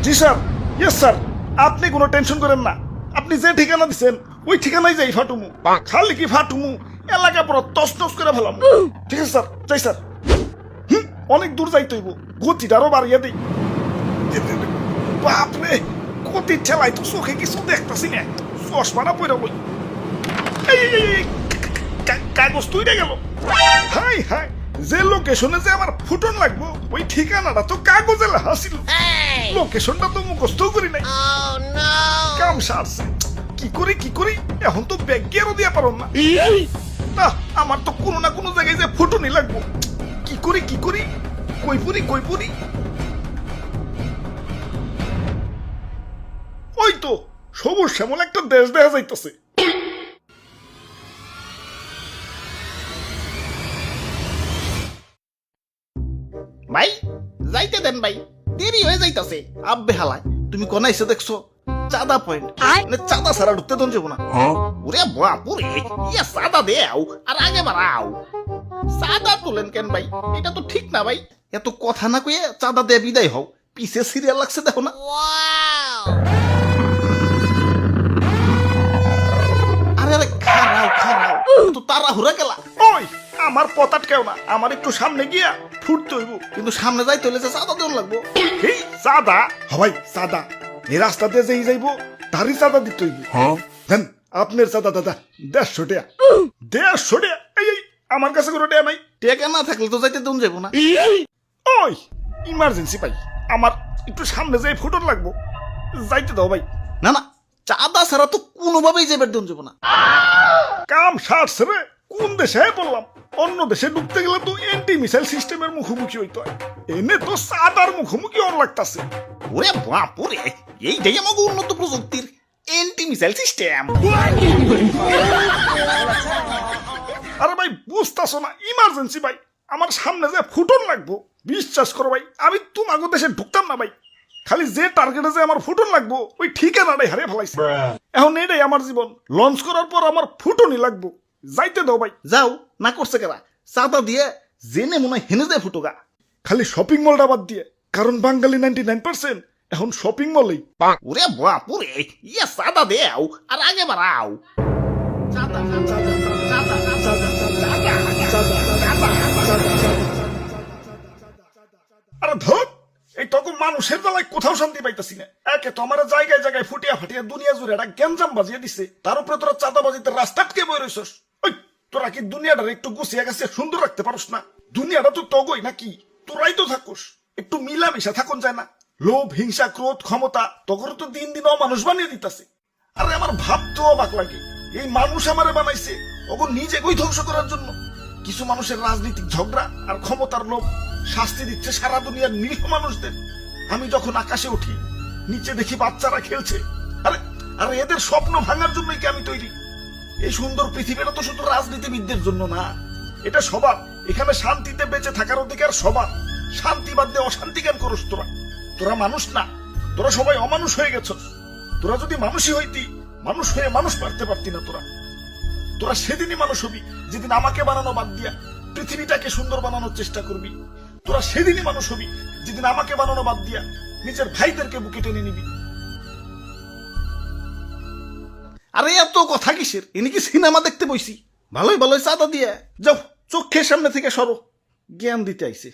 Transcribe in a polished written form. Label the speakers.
Speaker 1: জি sir, yes sir, আপনি কোনো tension করেন না। আপনি যে ঠিকানা দিচ্ছেন ওই ঠিকানায় যাই ফাটুমু। খালি কি ফাটুমু, এলাকা পুরো তছনছ করে ফেলাম। ঠিক আছে স্যার, যাই স্যার। অনেক দূর যাইতে হইব, গতিটা আরো বাড়িয়ে দিই। বাপরে, গতি ঠেলাই তো চোখে কিছু দেখতেছি না, চশমাটা পড়ে বই। কাগজ তুইটা গেল। হাই হাই, যে লোকেশনে যে আমার ফুটন লাগবো ওই ঠিকানাটা তো কাগজে লেখা ছিল। লোকেশনটা তো মুখস্থ করি নাই। কাম সারছে, কি করি এখন তো ব্যাগ গিয়ারও দিয়া পারো না। আমার তো কোনো না কোনো জায়গায় যে ফুটনই লাগবো। কি করি কই পুরি। ওই তো সবুজ শ্যামল একটা দেশ দেখা যাইতেছে।
Speaker 2: ভাই যাইতে দেন ভাই, দেরি হয়ে যাইতাছে। আব্বে হালায়, তুমি কোন এসে দেখছো? চাঁদা পয়েন্ট, চাঁদা ছাড়া ঢুকতে দন যাবো না। ওরে বাপুরে, ইয়া চাঁদা দেও আর আগে বাড়াও। চাঁদা তোলেন কেন ভাই? এটা তো ঠিক না ভাই। এত কথা না কয়ে চাঁদা দিয়ে বিদায় হও, পিছে সিরিয়াল লাগছে দেখো না। আরে আরে খারাও তো তাড়াহুড়া গেলা।
Speaker 1: ওই আমার পতাট কেউ না, আমার একটু সামনে গিয়া ফুটতে হইব।
Speaker 2: কিন্তু সামনে যাইতে হলে যে চাঁদা দেওয়া লাগবো।
Speaker 1: এই চাঁদা হবাই চাঁদা, এই রাস্তা দিয়ে যেই যাইব তারই চাঁদা দিতে হইব। দেন আপনার চাঁদা দাদা 150 টাকা। 150 টাকা? এই আমার কাছে কোনো টাকা নাই।
Speaker 2: টেকা না থাকলে তো যাইতে দন যাবো না।
Speaker 1: ওই ইমার্জেন্সি ভাই, আমার একটু সামনে যাই ফুটন লাগবো, যাইতে দাও ভাই।
Speaker 2: না না, চাঁদা ছাড়া তো কোনোভাবেই যাবার দন যাবো না।
Speaker 1: কাম সারছে রে, কোন দেশে বললাম? অন্য দেশে ঢুকতে গেলে তো এন্টি মিসাইল সিস্টেমের মুখোমুখি হইতে হয়, এনে তো চাঁদার মুখোমুখি ওর লাগতাছে।
Speaker 2: ওরে বাপুরে, এইটাই আমাকে উন্নত প্রযুক্তির এন্টি মিসাইল সিস্টেম।
Speaker 1: আরে ভাই বুঝতাছো না, ইমার্জেন্সি ভাই, আমার সামনে যে ফুটন লাগবো। বিশ্বাস করো ভাই, আমি তোমাকে দেশে ঢুকতাম না ভাই। খালি যে টার্গেটে যে আমার ফুটন লাগবো ওই ঠিকানাটাই হারিয়ে ফেলাইছে। এখন এটাই আমার জীবন, লঞ্চ করার পর আমার ফুটনই লাগবো। যাইতে দাও ভাই।
Speaker 2: যাও না, করছে কেরা? চাঁদা দিয়ে জেনে মনে হয় হেনে যায় ফুটোগা।
Speaker 1: খালি শপিং মলটা বাদ দিয়ে, কারণ বাঙালি 99% এখন শপিং মলেই।
Speaker 2: ওরে বাপুরে, ইয়া চাঁদা দেও আর আগে বাড়াও। চাঁদা
Speaker 1: আরে ধর, এই তখন মানুষের বেলায় কোথাও শান্তি পাইতেছি না। একে তো আমার জায়গায় জায়গায় ফুটিয়া ফাটিয়া দুনিয়া জুড়ে একটা গ্যাঞ্জাম বাজিয়ে দিছে, তার উপরে তোরা চাঁদাবাজিতে রাস্তা আটকে বই রইছস। ওই তোরা কি দুনিয়াটা একটু গুছিয়ে গেছে সুন্দর রাখতে পারস না? দুনিয়াটা তো তগই নাকি, তোরাই তো থাকুস। একটু মিলামিশা থাকুন যায় না? লোভ, হিংসা, ক্রোধ, ক্ষমতা তখন তো দিন দিন অমানুষ বানিয়ে দিতেছে। আরে আমার ভাবতেও অবাক লাগে, এই মানুষ আমারে বানাইছে ওগো নিজে কই ধ্বংস করার জন্য। কিছু মানুষের রাজনৈতিক ঝগড়া আর ক্ষমতার লোভ শাস্তি দিচ্ছে সারা দুনিয়ার নিরীহ মানুষদের। আমি যখন আকাশে উঠি, নিচে দেখি বাচ্চারা খেলছে। আরে আরে এদের স্বপ্ন ভাঙার জন্যই কি আমি তৈরি? এই সুন্দর পৃথিবীটা তো শুধু রাজনীতিবিদদের জন্য না, এটা সবার। এখানে শান্তিতে বেঁচে থাকার অধিকার সবার। শান্তি বাদ দিয়ে অশান্তি কেন করস তোরা? তোরা মানুষ না, তোরা সবাই অমানুষ হয়ে গেছস। তোরা যদি মানুষই হইতি, মানুষ হয়ে মানুষ পারতে পারতি না। তোরা সেদিনই মানুষ হবি যেদিন আমাকে বানানো বাদ দিয়া পৃথিবীটাকে সুন্দর বানানোর চেষ্টা করবি। তোরা সেদিনই মানুষ হবি যেদিন আমাকে বানানো বাদ দিয়া নিজের ভাইদেরকে বুকে টেনে নিবি।
Speaker 2: আরে এত কথা কিসের? ইনি কি সিনেমা দেখতে বইছি? ভালোই চাঁদা দিয়ে যাও, চোখের সামনে থেকে সরো। জ্ঞান দিতে আইছে।